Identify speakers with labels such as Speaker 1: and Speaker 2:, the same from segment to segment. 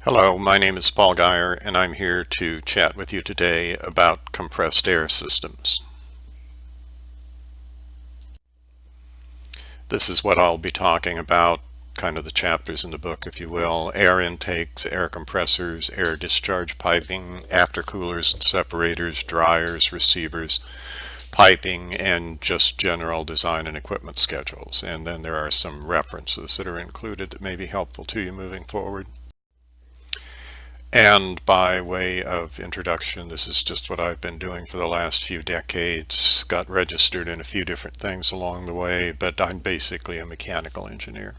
Speaker 1: Hello, my name is Paul Geyer, and I'm here to chat with you today about compressed air systems. This is what I'll be talking about, kind of the chapters in the book, if you will: air intakes, air compressors, air discharge piping, aftercoolers and separators, dryers, receivers, piping, and just general design and equipment schedules. And then there are some references that are included that may be helpful to you moving forward. And by way of introduction, this is just what I've been doing for the last few decades. Got registered in a few different things along the way, but I'm basically a mechanical engineer.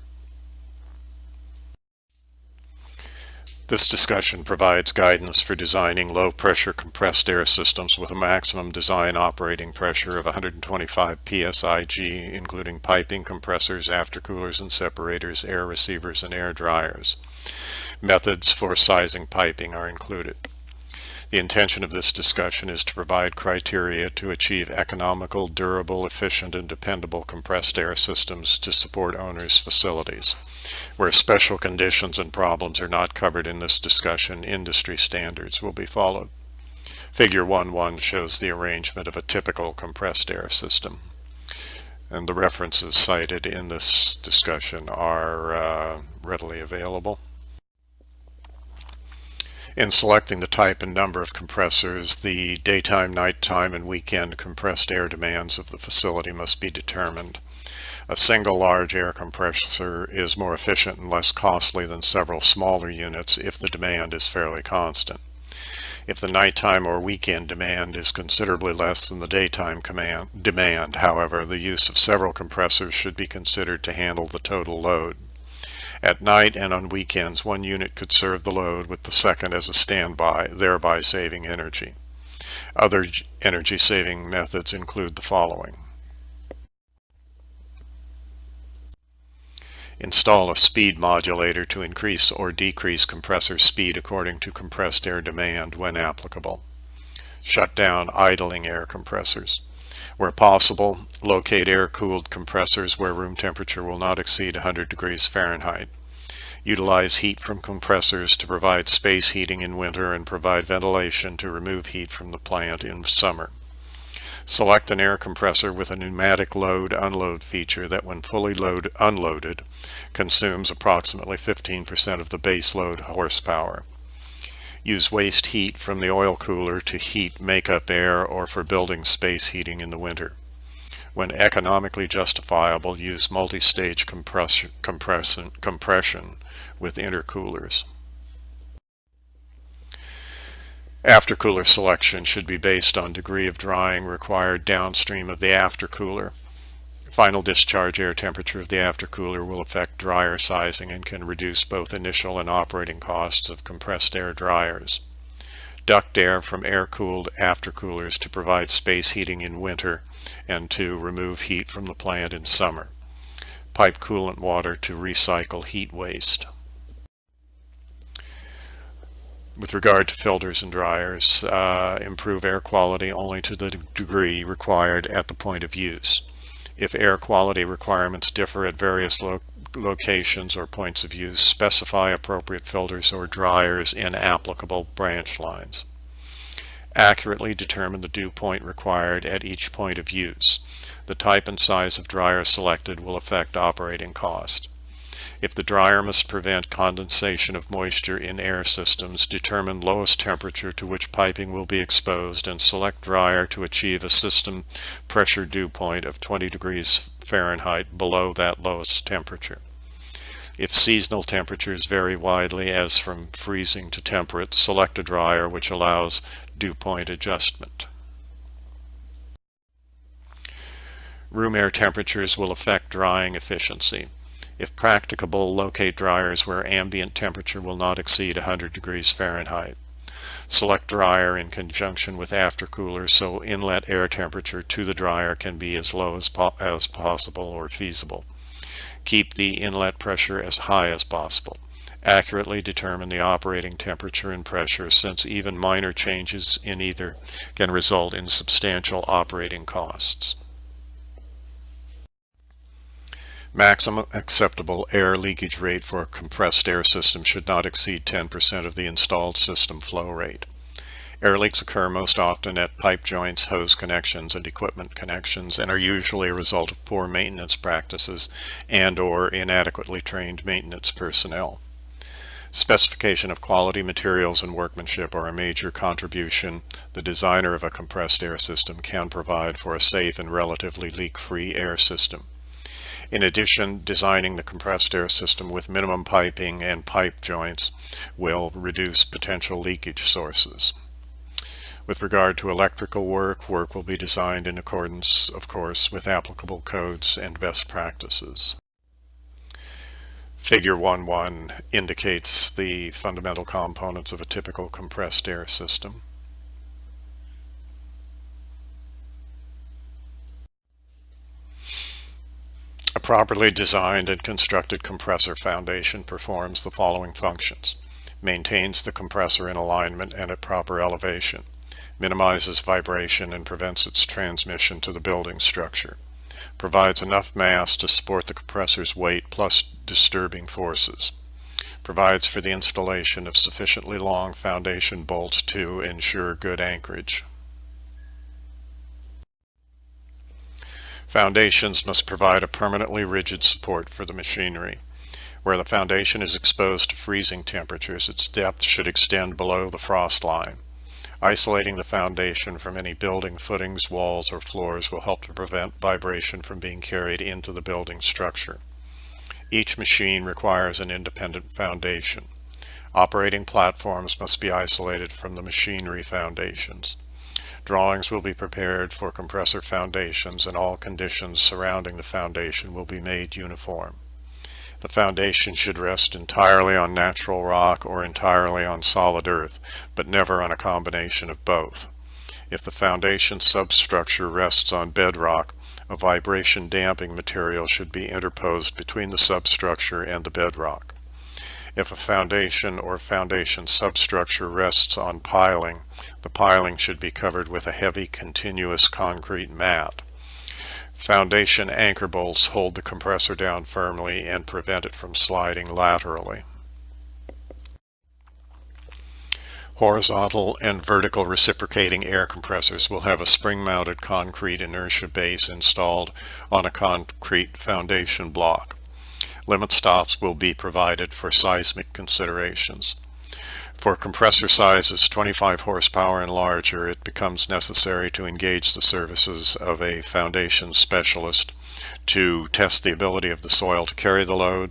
Speaker 1: This discussion provides guidance for designing low-pressure compressed air systems with a maximum design operating pressure of 125 psig, including piping, compressors, aftercoolers and separators, air receivers, and air dryers. Methods for sizing piping are included. The intention of this discussion is to provide criteria to achieve economical, durable, efficient, and dependable compressed air systems to support owners' facilities. Where special conditions and problems are not covered in this discussion, industry standards will be followed. Figure 1.1 shows the arrangement of a typical compressed air system. And the references cited in this discussion are readily available. In selecting the type and number of compressors, the daytime, nighttime, and weekend compressed air demands of the facility must be determined. A single large air compressor is more efficient and less costly than several smaller units if the demand is fairly constant. If the nighttime or weekend demand is considerably less than the daytime demand, however, the use of several compressors should be considered to handle the total load. At night and on weekends, one unit could serve the load with the second as a standby, thereby saving energy. Other energy-saving methods include the following. Install a speed modulator to increase or decrease compressor speed according to compressed air demand when applicable. Shut down idling air compressors. Where possible, locate air-cooled compressors where room temperature will not exceed 100 degrees Fahrenheit. Utilize heat from compressors to provide space heating in winter and provide ventilation to remove heat from the plant in summer. Select an air compressor with a pneumatic load-unload feature that, when fully unloaded, consumes approximately 15% of the base load horsepower. Use waste heat from the oil cooler to heat makeup air or for building space heating in the winter. When economically justifiable, use multi-stage compression with intercoolers. Aftercooler selection should be based on degree of drying required downstream of the aftercooler. Final discharge air temperature of the aftercooler will affect dryer sizing and can reduce both initial and operating costs of compressed air dryers. Duct air from air-cooled aftercoolers to provide space heating in winter and to remove heat from the plant in summer. Pipe coolant water to recycle heat waste. With regard to filters and dryers, improve air quality only to the degree required at the point of use. If air quality requirements differ at various locations or points of use, specify appropriate filters or dryers in applicable branch lines. Accurately determine the dew point required at each point of use. The type and size of dryer selected will affect operating cost. If the dryer must prevent condensation of moisture in air systems, determine lowest temperature to which piping will be exposed and select dryer to achieve a system pressure dew point of 20 degrees Fahrenheit below that lowest temperature. If seasonal temperatures vary widely, as from freezing to temperate, select a dryer which allows dew point adjustment. Room air temperatures will affect drying efficiency. If practicable, locate dryers where ambient temperature will not exceed 100 degrees Fahrenheit. Select dryer in conjunction with aftercooler so inlet air temperature to the dryer can be as low as possible or feasible. Keep the inlet pressure as high as possible. Accurately determine the operating temperature and pressure, since even minor changes in either can result in substantial operating costs. Maximum acceptable air leakage rate for a compressed air system should not exceed 10% of the installed system flow rate. Air leaks occur most often at pipe joints, hose connections, and equipment connections, and are usually a result of poor maintenance practices and/or inadequately trained maintenance personnel. Specification of quality materials and workmanship are a major contribution the designer of a compressed air system can provide for a safe and relatively leak-free air system. In addition, designing the compressed air system with minimum piping and pipe joints will reduce potential leakage sources. With regard to electrical work will be designed in accordance, of course, with applicable codes and best practices. Figure 1.1 indicates the fundamental components of a typical compressed air system. A properly designed and constructed compressor foundation performs the following functions: maintains the compressor in alignment and at proper elevation, minimizes vibration and prevents its transmission to the building structure, provides enough mass to support the compressor's weight plus disturbing forces, provides for the installation of sufficiently long foundation bolts to ensure good anchorage. Foundations must provide a permanently rigid support for the machinery. Where the foundation is exposed to freezing temperatures, its depth should extend below the frost line. Isolating the foundation from any building footings, walls, or floors will help to prevent vibration from being carried into the building structure. Each machine requires an independent foundation. Operating platforms must be isolated from the machinery foundations. Drawings will be prepared for compressor foundations, and all conditions surrounding the foundation will be made uniform. The foundation should rest entirely on natural rock or entirely on solid earth, but never on a combination of both. If the foundation substructure rests on bedrock, a vibration damping material should be interposed between the substructure and the bedrock. If a foundation or foundation substructure rests on piling, the piling should be covered with a heavy continuous concrete mat. Foundation anchor bolts hold the compressor down firmly and prevent it from sliding laterally. Horizontal and vertical reciprocating air compressors will have a spring-mounted concrete inertia base installed on a concrete foundation block. Limit stops will be provided for seismic considerations. For compressor sizes 25 horsepower and larger, it becomes necessary to engage the services of a foundation specialist to test the ability of the soil to carry the load,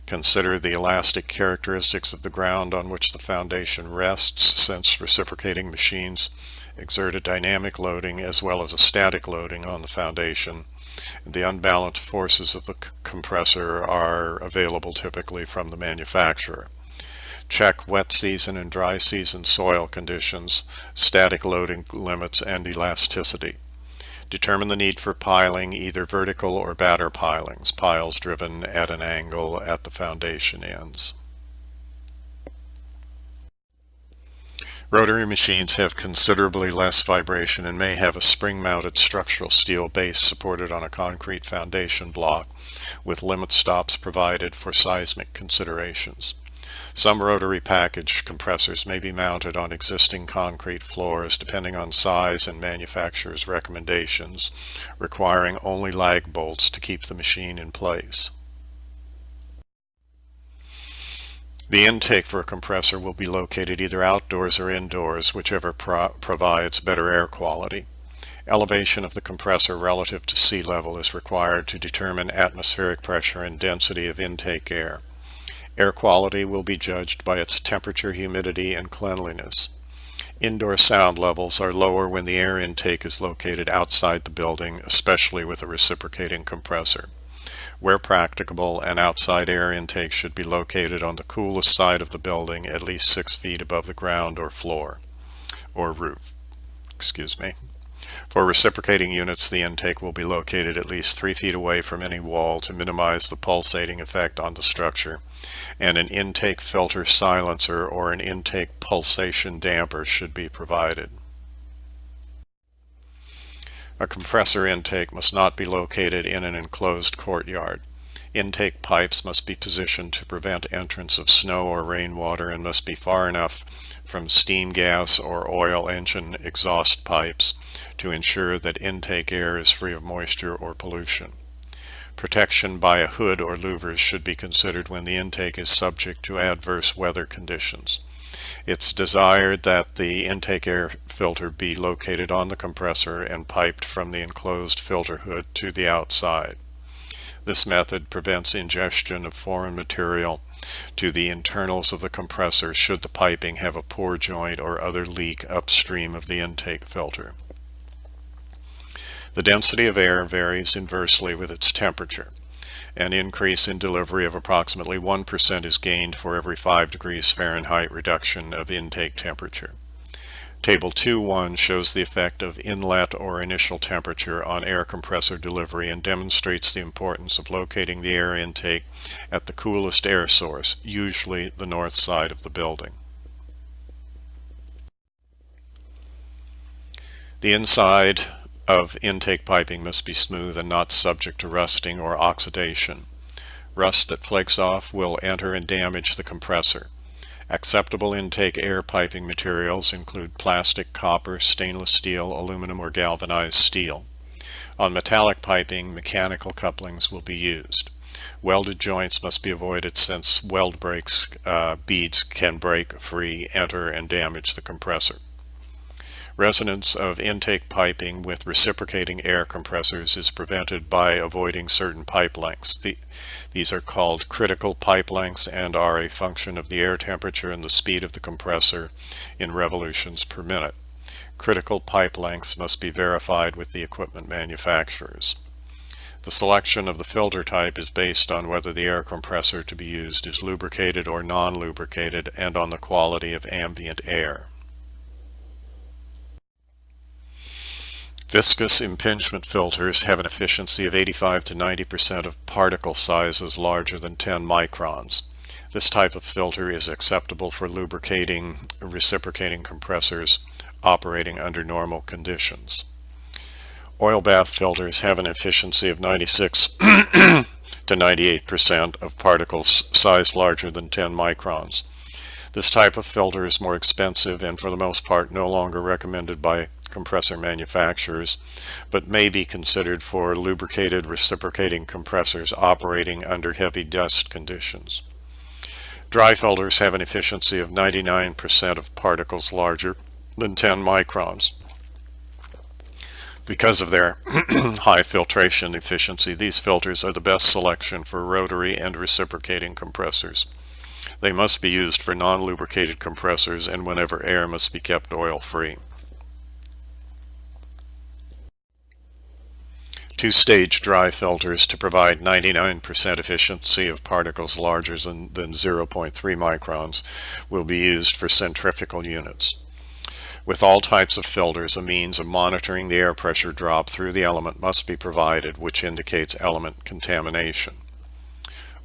Speaker 1: consider the elastic characteristics of the ground on which the foundation rests, since reciprocating machines exert a dynamic loading as well as a static loading on the foundation. The unbalanced forces of the compressor are available typically from the manufacturer. Check wet season and dry season soil conditions, static loading limits, and elasticity. Determine the need for piling, either vertical or batter pilings, piles driven at an angle at the foundation ends. Rotary machines have considerably less vibration and may have a spring-mounted structural steel base supported on a concrete foundation block, with limit stops provided for seismic considerations. Some rotary package compressors may be mounted on existing concrete floors depending on size and manufacturer's recommendations, requiring only lag bolts to keep the machine in place. The intake for a compressor will be located either outdoors or indoors, whichever provides better air quality. Elevation of the compressor relative to sea level is required to determine atmospheric pressure and density of intake air. Air quality will be judged by its temperature, humidity, and cleanliness. Indoor sound levels are lower when the air intake is located outside the building, especially with a reciprocating compressor. Where practicable, an outside air intake should be located on the coolest side of the building, at least 6 feet above the ground or floor, or roof. For reciprocating units, the intake will be located at least 3 feet away from any wall to minimize the pulsating effect on the structure, and an intake filter silencer or an intake pulsation damper should be provided. A compressor intake must not be located in an enclosed courtyard. Intake pipes must be positioned to prevent entrance of snow or rainwater and must be far enough from steam, gas, or oil engine exhaust pipes to ensure that intake air is free of moisture or pollution. Protection by a hood or louvers should be considered when the intake is subject to adverse weather conditions. It's desired that the intake air filter be located on the compressor and piped from the enclosed filter hood to the outside. This method prevents ingestion of foreign material to the internals of the compressor should the piping have a poor joint or other leak upstream of the intake filter. The density of air varies inversely with its temperature. An increase in delivery of approximately 1% is gained for every 5 degrees Fahrenheit reduction of intake temperature. Table 2.1 shows the effect of inlet or initial temperature on air compressor delivery and demonstrates the importance of locating the air intake at the coolest air source, usually the north side of the building. The inside of intake piping must be smooth and not subject to rusting or oxidation. Rust that flakes off will enter and damage the compressor. Acceptable intake air piping materials include plastic, copper, stainless steel, aluminum, or galvanized steel. On metallic piping, mechanical couplings will be used. Welded joints must be avoided since weld breaks beads can break free, enter, and damage the compressor. Resonance of intake piping with reciprocating air compressors is prevented by avoiding certain pipe lengths. These are called critical pipe lengths and are a function of the air temperature and the speed of the compressor in revolutions per minute. Critical pipe lengths must be verified with the equipment manufacturers. The selection of the filter type is based on whether the air compressor to be used is lubricated or non-lubricated and on the quality of ambient air. Viscous impingement filters have an efficiency of 85 to 90% of particle sizes larger than 10 microns. This type of filter is acceptable for lubricating reciprocating compressors operating under normal conditions. Oil bath filters have an efficiency of 96 to 98% of particles size larger than 10 microns. This type of filter is more expensive and for the most part no longer recommended by compressor manufacturers, but may be considered for lubricated reciprocating compressors operating under heavy dust conditions. Dry filters have an efficiency of 99% of particles larger than 10 microns. Because of their high filtration efficiency, these filters are the best selection for rotary and reciprocating compressors. They must be used for non-lubricated compressors and whenever air must be kept oil-free. Two-stage dry filters to provide 99% efficiency of particles larger than 0.3 microns will be used for centrifugal units. With all types of filters, a means of monitoring the air pressure drop through the element must be provided, which indicates element contamination.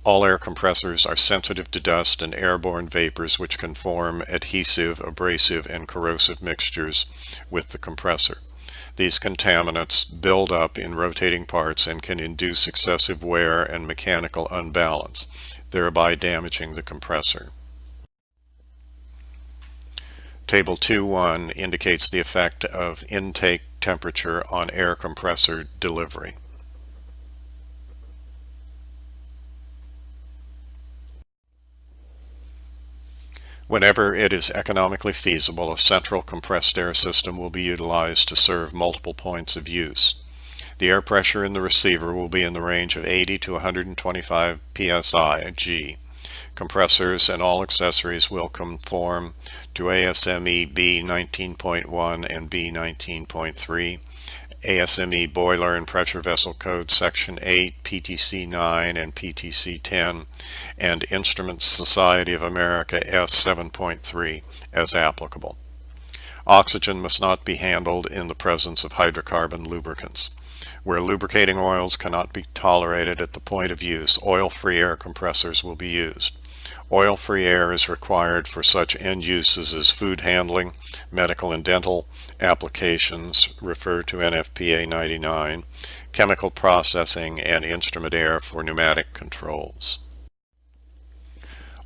Speaker 1: All air compressors are sensitive to dust and airborne vapors which can form adhesive, abrasive, and corrosive mixtures with the compressor. These contaminants build up in rotating parts and can induce excessive wear and mechanical unbalance, thereby damaging the compressor. Table 2.1 indicates the effect of intake temperature on air compressor delivery. Whenever it is economically feasible, a central compressed air system will be utilized to serve multiple points of use. The air pressure in the receiver will be in the range of 80 to 125 psi-G. Compressors and all accessories will conform to ASME B19.1 and B19.3, ASME Boiler and Pressure Vessel Code Section 8, PTC 9, and PTC 10, and Instruments Society of America S 7.3 as applicable. Oxygen must not be handled in the presence of hydrocarbon lubricants. Where lubricating oils cannot be tolerated at the point of use, oil-free air compressors will be used. Oil-free air is required for such end uses as food handling, medical and dental applications, referred to NFPA 99, chemical processing, and instrument air for pneumatic controls.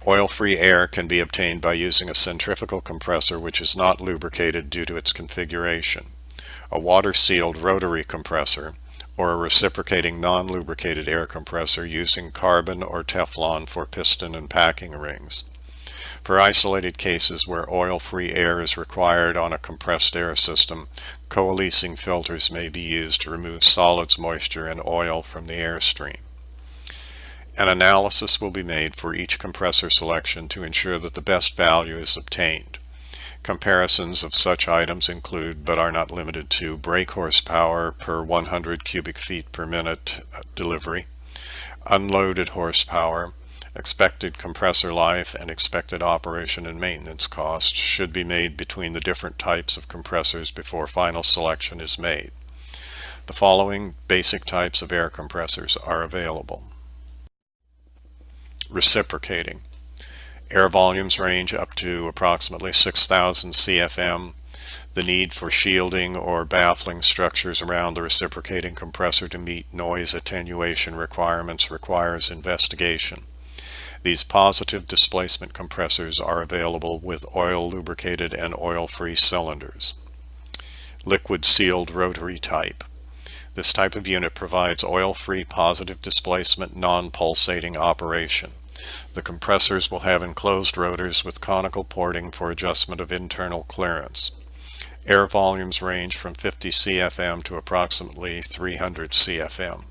Speaker 1: Oil-free air can be obtained by using a centrifugal compressor which is not lubricated due to its configuration. A water-sealed rotary compressor, or a reciprocating non-lubricated air compressor using carbon or Teflon for piston and packing rings. For isolated cases where oil-free air is required on a compressed air system, coalescing filters may be used to remove solids, moisture, and oil from the airstream. An analysis will be made for each compressor selection to ensure that the best value is obtained. Comparisons of such items include, but are not limited to, brake horsepower per 100 cubic feet per minute delivery, unloaded horsepower, expected compressor life, and expected operation and maintenance costs should be made between the different types of compressors before final selection is made. The following basic types of air compressors are available. Reciprocating. Air volumes range up to approximately 6,000 CFM. The need for shielding or baffling structures around the reciprocating compressor to meet noise attenuation requirements requires investigation. These positive displacement compressors are available with oil-lubricated and oil-free cylinders. Liquid-sealed rotary type. This type of unit provides oil-free positive displacement non-pulsating operation. The compressors will have enclosed rotors with conical porting for adjustment of internal clearance. Air volumes range from 50 CFM to approximately 300 CFM.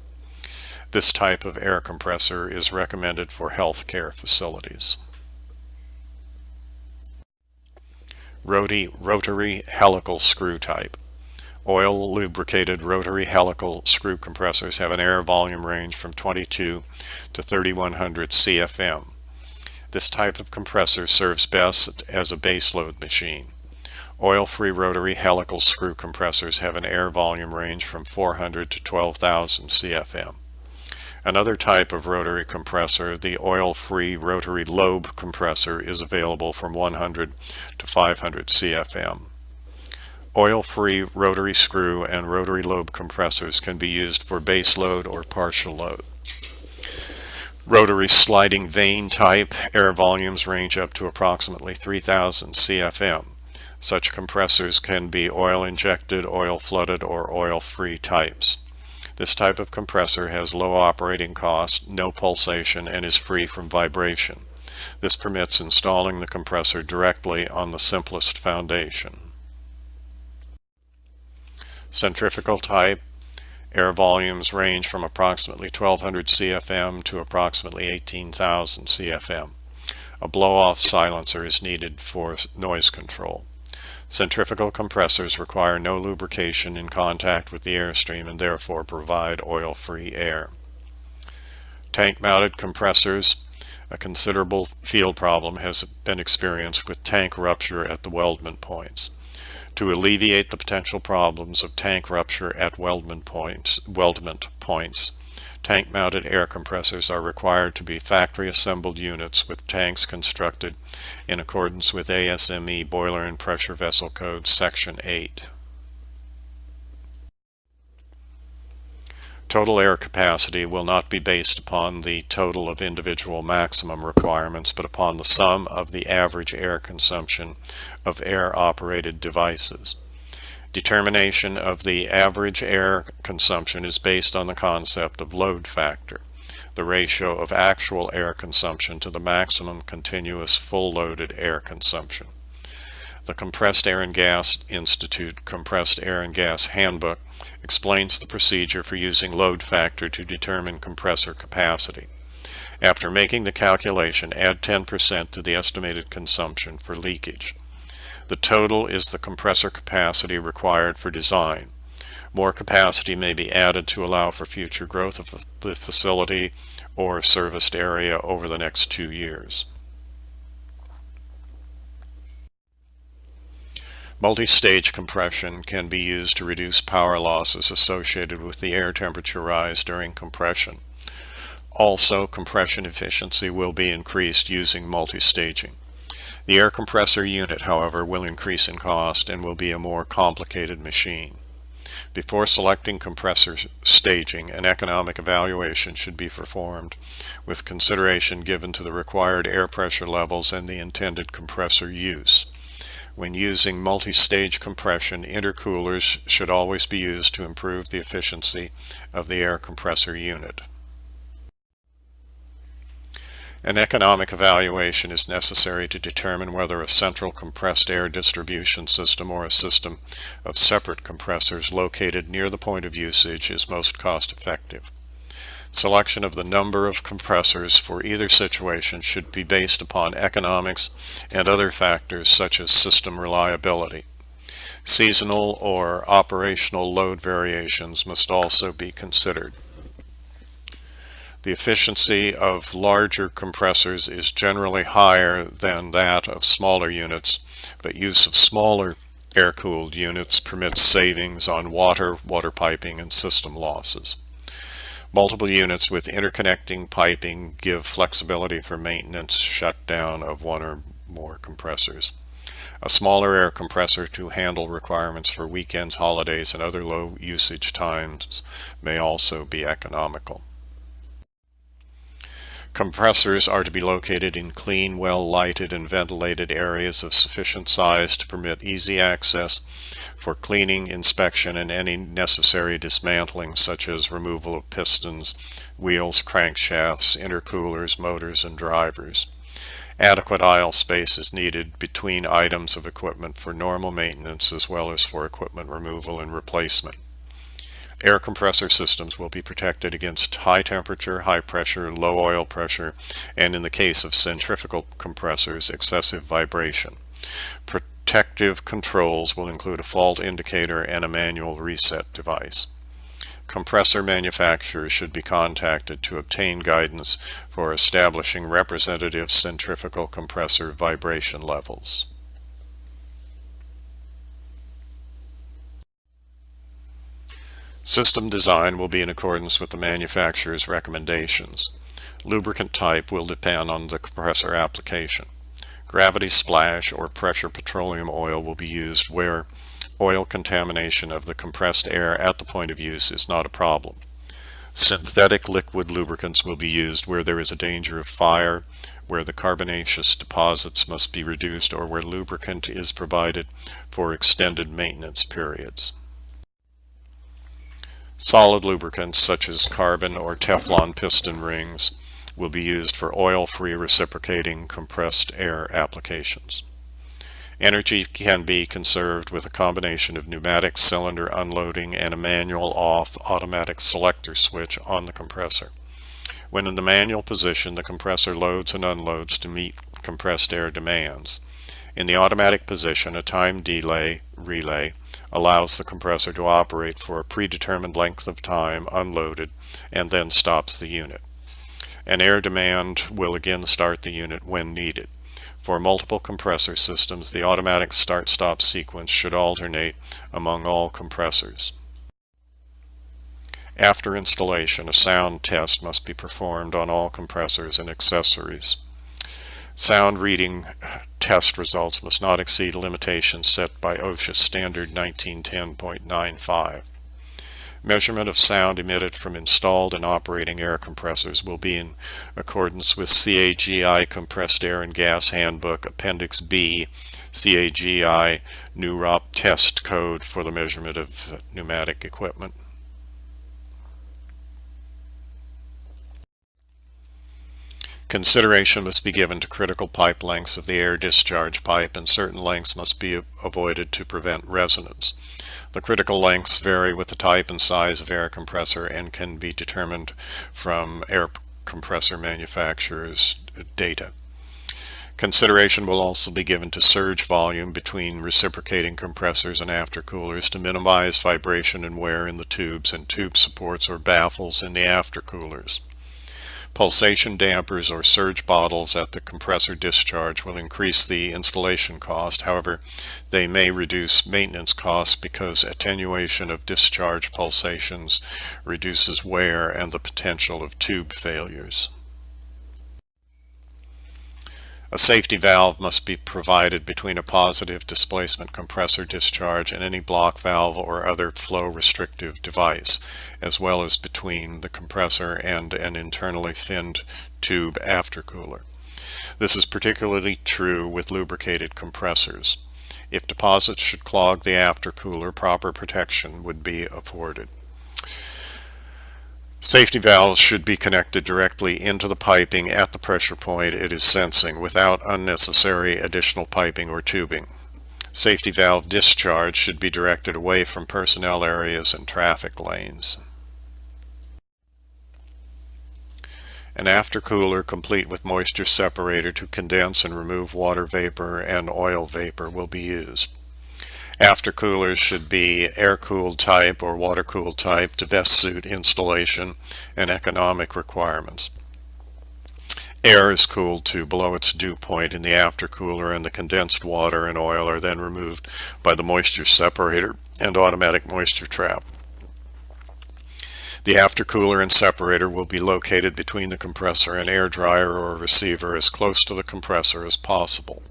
Speaker 1: This type of air compressor is recommended for healthcare facilities. Rotary helical screw type. Oil-lubricated rotary helical screw compressors have an air volume range from 22 to 3100 CFM. This type of compressor serves best as a baseload machine. Oil-free rotary helical screw compressors have an air volume range from 400 to 12,000 CFM. Another type of rotary compressor, the oil-free rotary lobe compressor, is available from 100 to 500 CFM. Oil-free rotary screw and rotary lobe compressors can be used for base load or partial load. Rotary sliding vane type air volumes range up to approximately 3,000 CFM. Such compressors can be oil-injected, oil-flooded, or oil-free types. This type of compressor has low operating cost, no pulsation, and is free from vibration. This permits installing the compressor directly on the simplest foundation. Centrifugal type air volumes range from approximately 1200 CFM to approximately 18,000 CFM. A blow-off silencer is needed for noise control. Centrifugal compressors require no lubrication in contact with the airstream and therefore provide oil-free air. Tank-mounted compressors. A considerable field problem has been experienced with tank rupture at the weldment points. To alleviate the potential problems of tank rupture at weldment points, tank-mounted air compressors are required to be factory-assembled units with tanks constructed in accordance with ASME Boiler and Pressure Vessel Code Section 8. Total air capacity will not be based upon the total of individual maximum requirements, but upon the sum of the average air consumption of air-operated devices. Determination of the average air consumption is based on the concept of load factor, the ratio of actual air consumption to the maximum continuous full-loaded air consumption. The Compressed Air and Gas Institute Compressed Air and Gas Handbook explains the procedure for using load factor to determine compressor capacity. After making the calculation, add 10% to the estimated consumption for leakage. The total is the compressor capacity required for design. More capacity may be added to allow for future growth of the facility or serviced area over the next 2 years. Multi-stage compression can be used to reduce power losses associated with the air temperature rise during compression. Also, compression efficiency will be increased using multi-staging. The air compressor unit, however, will increase in cost and will be a more complicated machine. Before selecting compressor staging, an economic evaluation should be performed with consideration given to the required air pressure levels and the intended compressor use. When using multi-stage compression, intercoolers should always be used to improve the efficiency of the air compressor unit. An economic evaluation is necessary to determine whether a central compressed air distribution system or a system of separate compressors located near the point of usage is most cost-effective. Selection of the number of compressors for either situation should be based upon economics and other factors such as system reliability. Seasonal or operational load variations must also be considered. The efficiency of larger compressors is generally higher than that of smaller units, but use of smaller air-cooled units permits savings on water piping, and system losses. Multiple units with interconnecting piping give flexibility for maintenance shutdown of one or more compressors. A smaller air compressor to handle requirements for weekends, holidays, and other low usage times may also be economical. Compressors are to be located in clean, well-lighted and ventilated areas of sufficient size to permit easy access for cleaning, inspection, and any necessary dismantling such as removal of pistons, wheels, crankshafts, intercoolers, motors, and drivers. Adequate aisle space is needed between items of equipment for normal maintenance as well as for equipment removal and replacement. Air compressor systems will be protected against high temperature, high pressure, low oil pressure, and in the case of centrifugal compressors, excessive vibration. Protective controls will include a fault indicator and a manual reset device. Compressor manufacturers should be contacted to obtain guidance for establishing representative centrifugal compressor vibration levels. System design will be in accordance with the manufacturer's recommendations. Lubricant type will depend on the compressor application. Gravity splash or pressure petroleum oil will be used where oil contamination of the compressed air at the point of use is not a problem. Synthetic liquid lubricants will be used where there is a danger of fire, where the carbonaceous deposits must be reduced, or where lubricant is provided for extended maintenance periods. Solid lubricants such as carbon or Teflon piston rings will be used for oil-free reciprocating compressed air applications. Energy can be conserved with a combination of pneumatic cylinder unloading and a manual off automatic selector switch on the compressor. When in the manual position, the compressor loads and unloads to meet compressed air demands. In the automatic position, a time delay relay allows the compressor to operate for a predetermined length of time unloaded and then stops the unit. An air demand will again start the unit when needed. For multiple compressor systems, the automatic start-stop sequence should alternate among all compressors. After installation, a sound test must be performed on all compressors and accessories. Sound reading test results must not exceed limitations set by OSHA Standard 1910.95. Measurement of sound emitted from installed and operating air compressors will be in accordance with CAGI Compressed Air and Gas Handbook Appendix B, CAGI NUROP Test Code for the measurement of pneumatic equipment. Consideration must be given to critical pipe lengths of the air discharge pipe, and certain lengths must be avoided to prevent resonance. The critical lengths vary with the type and size of air compressor and can be determined from air compressor manufacturers' data. Consideration will also be given to surge volume between reciprocating compressors and aftercoolers to minimize vibration and wear in the tubes and tube supports or baffles in the aftercoolers. Pulsation dampers or surge bottles at the compressor discharge will increase the installation cost. However, they may reduce maintenance costs because attenuation of discharge pulsations reduces wear and the potential of tube failures. A safety valve must be provided between a positive displacement compressor discharge and any block valve or other flow restrictive device, as well as between the compressor and an internally finned tube aftercooler. This is particularly true with lubricated compressors. If deposits should clog the aftercooler, proper protection would be afforded. Safety valves should be connected directly into the piping at the pressure point it is sensing without unnecessary additional piping or tubing. Safety valve discharge should be directed away from personnel areas and traffic lanes. An aftercooler complete with moisture separator to condense and remove water vapor and oil vapor will be used. Aftercoolers should be air-cooled type or water-cooled type to best suit installation and economic requirements. Air is cooled to below its dew point in the aftercooler, and the condensed water and oil are then removed by the moisture separator and automatic moisture trap. The aftercooler and separator will be located between the compressor and air dryer or receiver as close to the compressor as possible.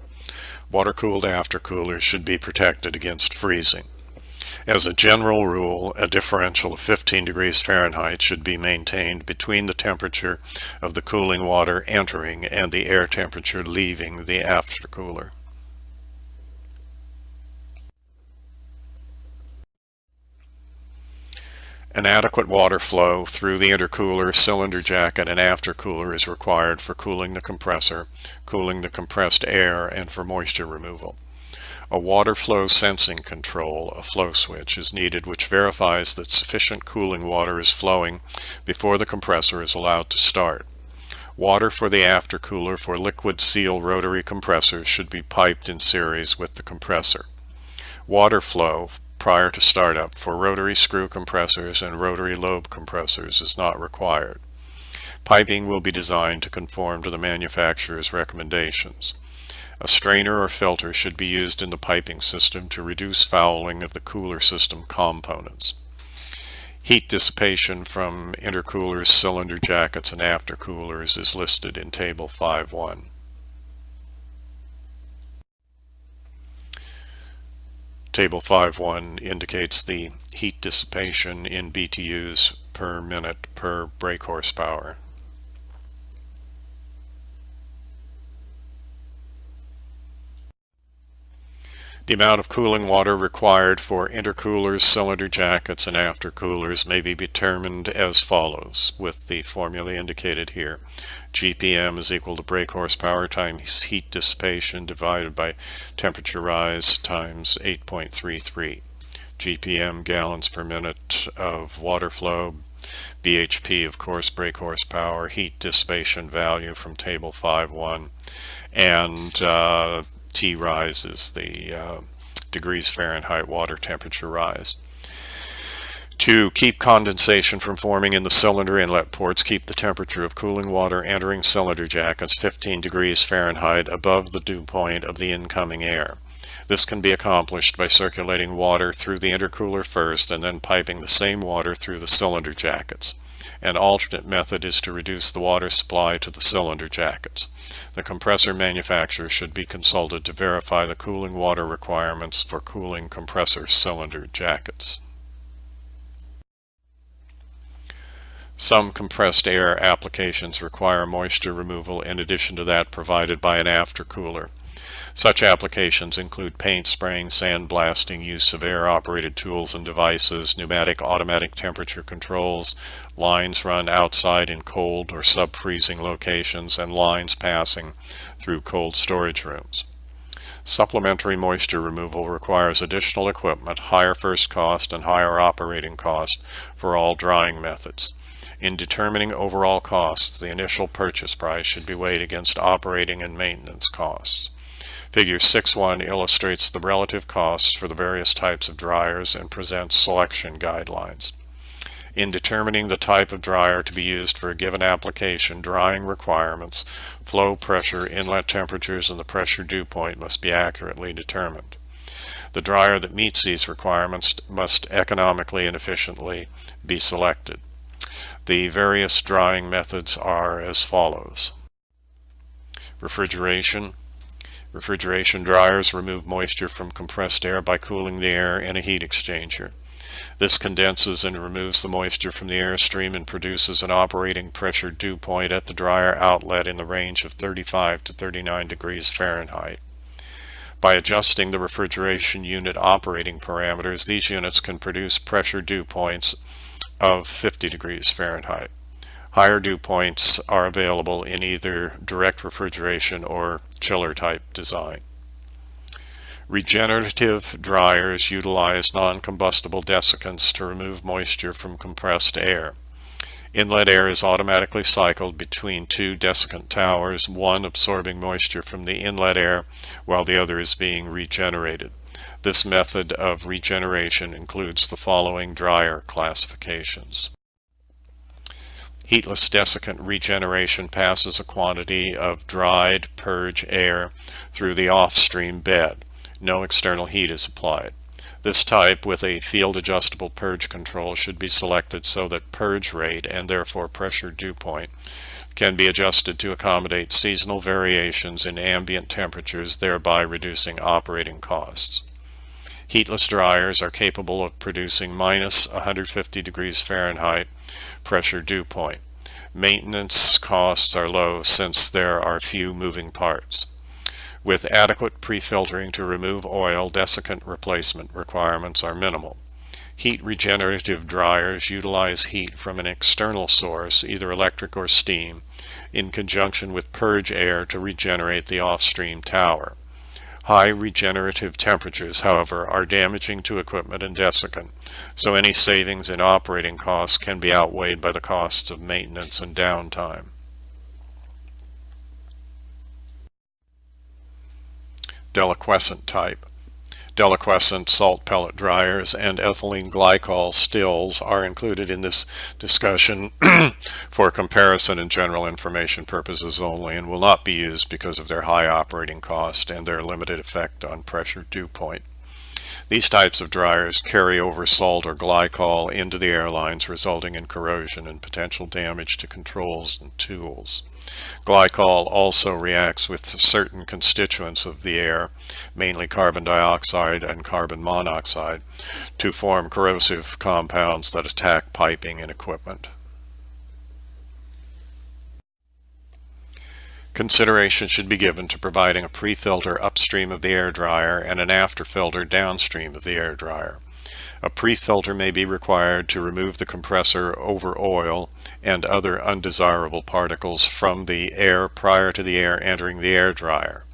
Speaker 1: Water-cooled aftercoolers should be protected against freezing. As a general rule, a differential of 15 degrees Fahrenheit should be maintained between the temperature of the cooling water entering and the air temperature leaving the aftercooler. An adequate water flow through the intercooler, cylinder jacket, and aftercooler is required for cooling the compressor, cooling the compressed air, and for moisture removal. A water flow sensing control, a flow switch, is needed which verifies that sufficient cooling water is flowing before the compressor is allowed to start. Water for the aftercooler for liquid seal rotary compressors should be piped in series with the compressor. Water flow prior to startup for rotary screw compressors and rotary lobe compressors is not required. Piping will be designed to conform to the manufacturer's recommendations. A strainer or filter should be used in the piping system to reduce fouling of the cooler system components. Heat dissipation from intercoolers, cylinder jackets, and aftercoolers is listed in Table 5.1. Table 5.1 indicates the heat dissipation in BTUs per minute per brake horsepower. The amount of cooling water required for intercoolers, cylinder jackets, and aftercoolers may be determined as follows, with the formula indicated here. GPM is equal to brake horsepower times heat dissipation divided by temperature rise times 8.33. GPM, gallons per minute of water flow. BHP, of course, brake horsepower. Heat dissipation value from Table 5.1. And T rise is the degrees Fahrenheit water temperature rise. To keep condensation from forming in the cylinder inlet ports, keep the temperature of cooling water entering cylinder jackets 15 degrees Fahrenheit above the dew point of the incoming air. This can be accomplished by circulating water through the intercooler first and then piping the same water through the cylinder jackets. An alternate method is to reduce the water supply to the cylinder jackets. The compressor manufacturer should be consulted to verify the cooling water requirements for cooling compressor cylinder jackets. Some compressed air applications require moisture removal in addition to that provided by an aftercooler. Such applications include paint spraying, sandblasting, use of air-operated tools and devices, pneumatic automatic temperature controls, lines run outside in cold or sub-freezing locations, and lines passing through cold storage rooms. Supplementary moisture removal requires additional equipment, higher first cost, and higher operating cost for all drying methods. In determining overall costs, the initial purchase price should be weighed against operating and maintenance costs. Figure 6.1 illustrates the relative costs for the various types of dryers and presents selection guidelines. In determining the type of dryer to be used for a given application, drying requirements, flow pressure, inlet temperatures, and the pressure dew point must be accurately determined. The dryer that meets these requirements must economically and efficiently be selected. The various drying methods are as follows. Refrigeration. Refrigeration dryers remove moisture from compressed air by cooling the air in a heat exchanger. This condenses and removes the moisture from the airstream and produces an operating pressure dew point at the dryer outlet in the range of 35 to 39 degrees Fahrenheit. By adjusting the refrigeration unit operating parameters, these units can produce pressure dew points of 50 degrees Fahrenheit. Higher dew points are available in either direct refrigeration or chiller type design. Regenerative dryers utilize non-combustible desiccants to remove moisture from compressed air. Inlet air is automatically cycled between two desiccant towers, one absorbing moisture from the inlet air while the other is being regenerated. This method of regeneration includes the following dryer classifications. Heatless desiccant regeneration passes a quantity of dried purge air through the off-stream bed. No external heat is applied. This type with a field-adjustable purge control should be selected so that purge rate and therefore pressure dew point can be adjusted to accommodate seasonal variations in ambient temperatures, thereby reducing operating costs. Heatless dryers are capable of producing minus 150 degrees Fahrenheit pressure dew point. Maintenance costs are low since there are few moving parts. With adequate pre-filtering to remove oil, desiccant replacement requirements are minimal. Heat regenerative dryers utilize heat from an external source, either electric or steam, in conjunction with purge air to regenerate the off-stream tower. High regenerative temperatures, however, are damaging to equipment and desiccant, so any savings in operating costs can be outweighed by the costs of maintenance and downtime. Deliquescent type. Deliquescent salt pellet dryers and ethylene glycol stills are included in this discussion for comparison and general information purposes only, and will not be used because of their high operating cost and their limited effect on pressure dew point. These types of dryers carry over salt or glycol into the airlines, resulting in corrosion and potential damage to controls and tools. Glycol also reacts with certain constituents of the air, mainly carbon dioxide and carbon monoxide, to form corrosive compounds that attack piping and equipment. Consideration should be given to providing a pre-filter upstream of the air dryer and an after-filter downstream of the air dryer. A pre-filter may be required to remove the compressor over oil and other undesirable particles from the air prior to the air entering the air dryer.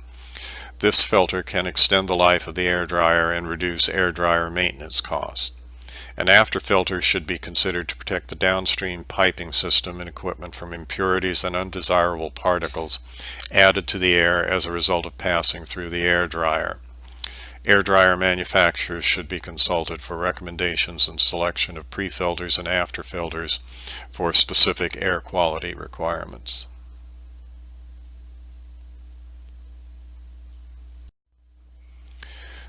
Speaker 1: This filter can extend the life of the air dryer and reduce air dryer maintenance costs. An after filter should be considered to protect the downstream piping system and equipment from impurities and undesirable particles added to the air as a result of passing through the air dryer. Air dryer manufacturers should be consulted for recommendations and selection of pre-filters and after filters for specific air quality requirements.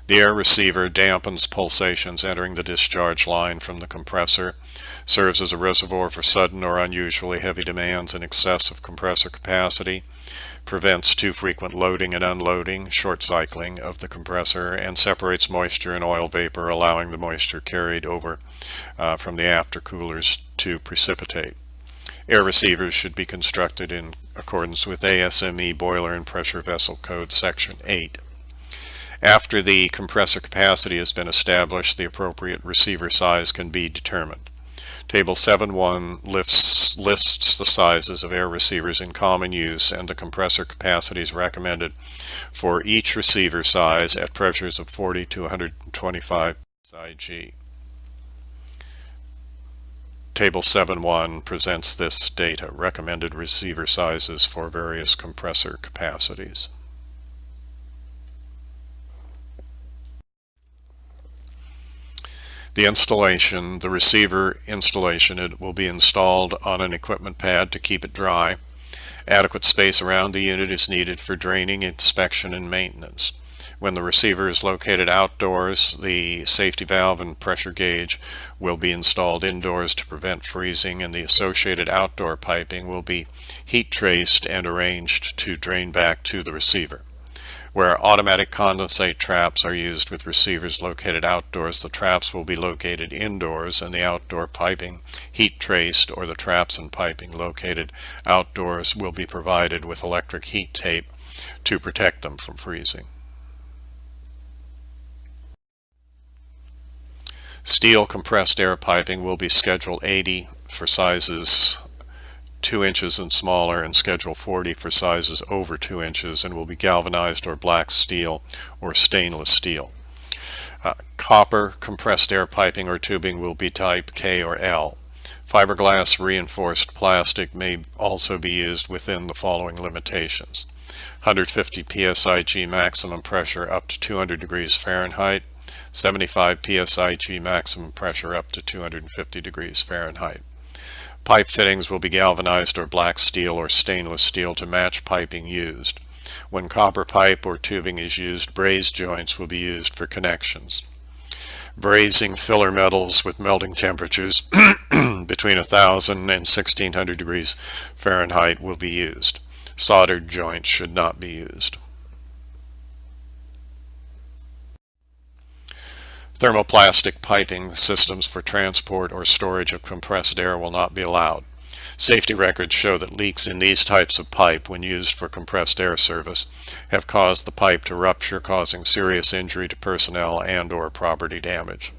Speaker 1: The air receiver dampens pulsations entering the discharge line from the compressor, serves as a reservoir for sudden or unusually heavy demands in excess of compressor capacity, prevents too frequent loading and unloading, short cycling of the compressor, and separates moisture and oil vapor, allowing the moisture carried over from the aftercoolers to precipitate. Air receivers should be constructed in accordance with ASME Boiler and Pressure Vessel Code Section 8. After the compressor capacity has been established, the appropriate receiver size can be determined. Table 7.1 lists the sizes of air receivers in common use and the compressor capacities recommended for each receiver size at pressures of 40 to 125 psi. Table 7.1 presents this data, recommended receiver sizes for various compressor capacities. The installation, the receiver installation, it will be installed on an equipment pad to keep it dry. Adequate space around the unit is needed for draining, inspection, and maintenance. When the receiver is located outdoors, the safety valve and pressure gauge will be installed indoors to prevent freezing, and the associated outdoor piping will be heat traced and arranged to drain back to the receiver. Where automatic condensate traps are used with receivers located outdoors, the traps will be located indoors and the outdoor piping heat traced, or the traps and piping located outdoors will be provided with electric heat tape to protect them from freezing. Steel compressed air piping will be Schedule 80 for sizes 2 inches and smaller, and Schedule 40 for sizes over 2 inches, and will be galvanized or black steel or stainless steel. Copper compressed air piping or tubing will be type K or L. Fiberglass reinforced plastic may also be used within the following limitations: 150 psig maximum pressure up to 200 degrees Fahrenheit, 75 psig maximum pressure up to 250 degrees Fahrenheit. Pipe fittings will be galvanized or black steel or stainless steel to match piping used. When copper pipe or tubing is used, braze joints will be used for connections. Brazing filler metals with melting temperatures between 1,000 and 1,600 degrees Fahrenheit will be used. Soldered joints should not be used. Thermoplastic piping systems for transport or storage of compressed air will not be allowed. Safety records show that leaks in these types of pipe, when used for compressed air service, have caused the pipe to rupture, causing serious injury to personnel and/or property damage.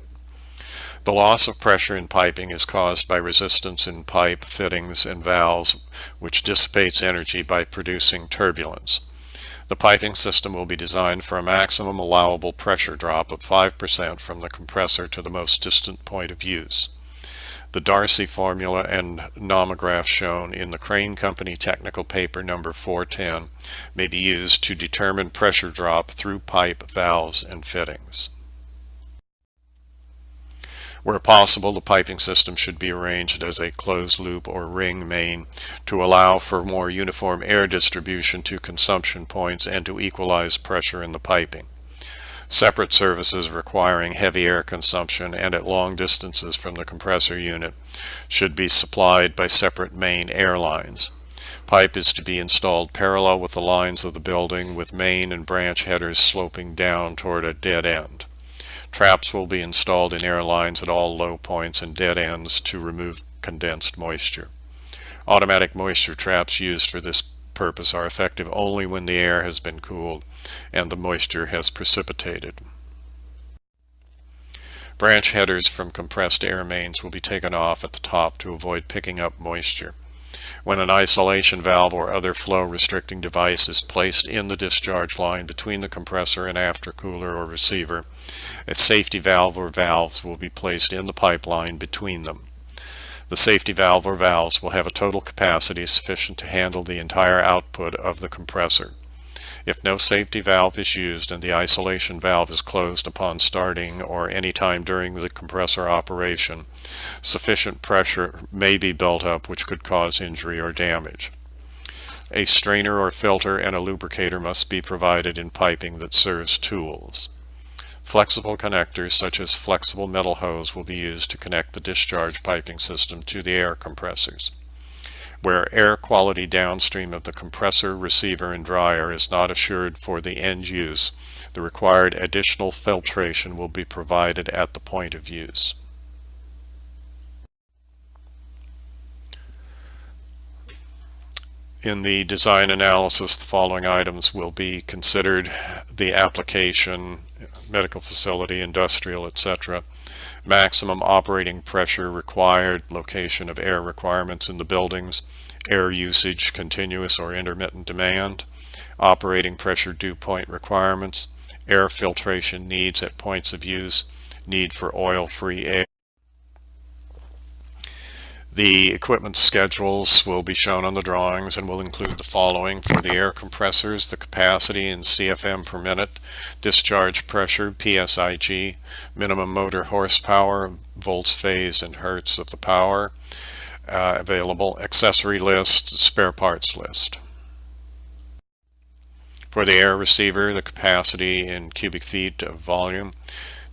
Speaker 1: The loss of pressure in piping is caused by resistance in pipe, fittings, and valves, which dissipates energy by producing turbulence. The piping system will be designed for a maximum allowable pressure drop of 5% from the compressor to the most distant point of use. The Darcy formula and nomograph shown in the Crane Company Technical Paper number 410 may be used to determine pressure drop through pipe, valves, and fittings. Where possible, the piping system should be arranged as a closed loop or ring main to allow for more uniform air distribution to consumption points and to equalize pressure in the piping. Separate services requiring heavy air consumption and at long distances from the compressor unit should be supplied by separate main air lines. Pipe is to be installed parallel with the lines of the building, with main and branch headers sloping down toward a dead end. Traps will be installed in air lines at all low points and dead ends to remove condensed moisture. Automatic moisture traps used for this purpose are effective only when the air has been cooled and the moisture has precipitated. Branch headers from compressed air mains will be taken off at the top to avoid picking up moisture. When an isolation valve or other flow restricting device is placed in the discharge line between the compressor and aftercooler or receiver, a safety valve or valves will be placed in the pipeline between them. The safety valve or valves will have a total capacity sufficient to handle the entire output of the compressor. If no safety valve is used and the isolation valve is closed upon starting or any time during the compressor operation, sufficient pressure may be built up which could cause injury or damage. A strainer or filter and a lubricator must be provided in piping that serves tools. Flexible connectors such as flexible metal hose will be used to connect the discharge piping system to the air compressors. Where air quality downstream of the compressor, receiver, and dryer is not assured for the end use, the required additional filtration will be provided at the point of use. In the design analysis, the following items will be considered: the application, medical facility, industrial, etc., maximum operating pressure required, location of air requirements in the buildings, air usage, continuous or intermittent demand, operating pressure dew point requirements, air filtration needs at points of use, need for oil-free air. The equipment schedules will be shown on the drawings and will include the following: for the air compressors, the capacity in CFM per minute, discharge pressure, PSIG, minimum motor horsepower, volts, phase, and hertz of the power available, accessory list, spare parts list. For the air receiver, the capacity in cubic feet of volume,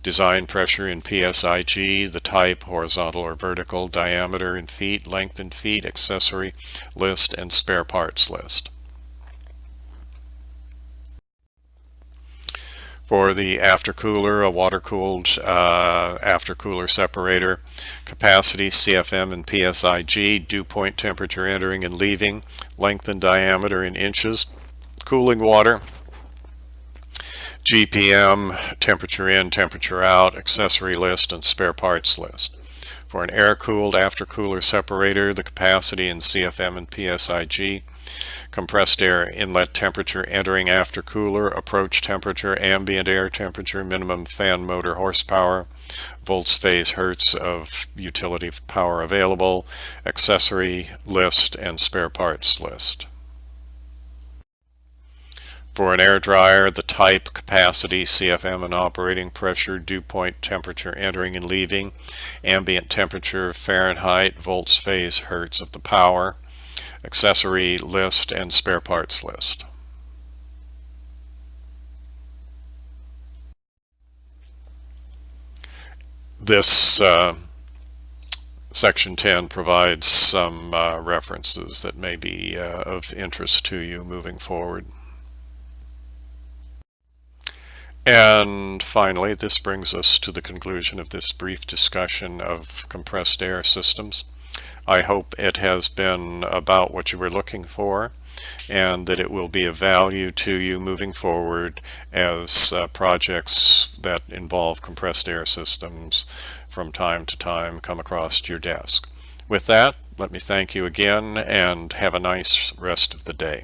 Speaker 1: design pressure in PSIG, the type, horizontal or vertical, diameter in feet, length in feet, accessory list, and spare parts list. For the aftercooler, a water-cooled aftercooler separator, capacity, CFM and PSIG, dew point temperature entering and leaving, length and diameter in inches, cooling water, GPM, temperature in, temperature out, accessory list, and spare parts list. For an air-cooled aftercooler separator, the capacity in CFM and PSIG, compressed air inlet temperature entering aftercooler, approach temperature, ambient air temperature, minimum fan motor horsepower, volts, phase, hertz of utility power available, accessory list, and spare parts list. For an air dryer, the type, capacity, CFM and operating pressure, dew point temperature entering and leaving, ambient temperature, Fahrenheit, volts, phase, hertz of the power, accessory list, and spare parts list. This Section 10 provides some references that may be of interest to you moving forward. And finally, this brings us to the conclusion of this brief discussion of compressed air systems. I hope it has been about what you were looking for, and that it will be of value to you moving forward as projects that involve compressed air systems from time to time come across your desk. With that, let me thank you again and have a nice rest of the day.